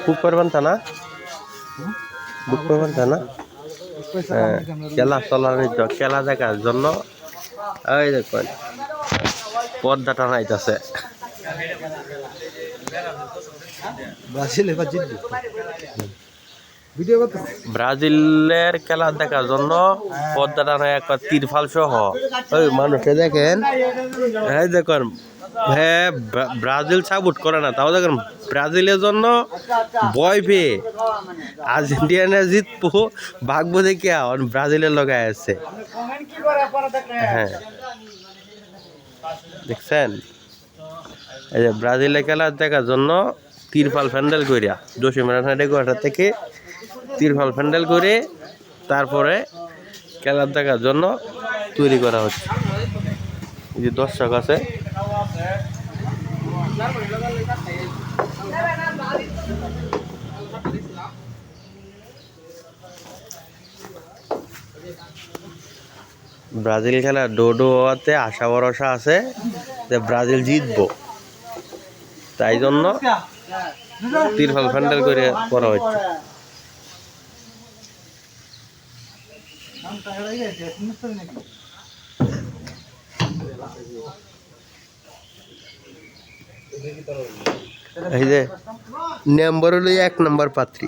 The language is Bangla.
বুক করবেন তা না, বুক করবেন তা না। খেলা চলানিত খেলা দেখার জন্য ওই দেখুন পর্দা টানাইতেছে। ব্রাজিলের খেলা দেখার জন্য পর্দা টানায় একটা তিরফাল সহ ওই মানুষে দেখেন, হ্যাঁ দেখুন, হ্যাঁ ব্রাজিল সাপোর্ট করে না, তাও দেখেন ব্রাজিলের জন্য ভয় পেয়ে আর্জেন্টিনা জিতবো ভাগবো দেখে ব্রাজিলের লগায় আছে। হ্যাঁ দেখছেন, এই যে ব্রাজিলের খেলা দেখার জন্য তিরপাল প্যান্ডেল করিয়া জসিমরা থেকে তিরপাল প্যান্ডেল করে তারপরে খেলা দেখার জন্য তৈরি করা হচ্ছে। এই যে দর্শক আছে, ব্রাজিল খেলা ডোডো হওয়াতে আশা ভরসা আছে যে ব্রাজিল জিতবো, তাই জন্য তিরপাল প্যান্ডেল করে করা হচ্ছে। এই যে নম্বর হলো 1 নম্বর পাত্রী।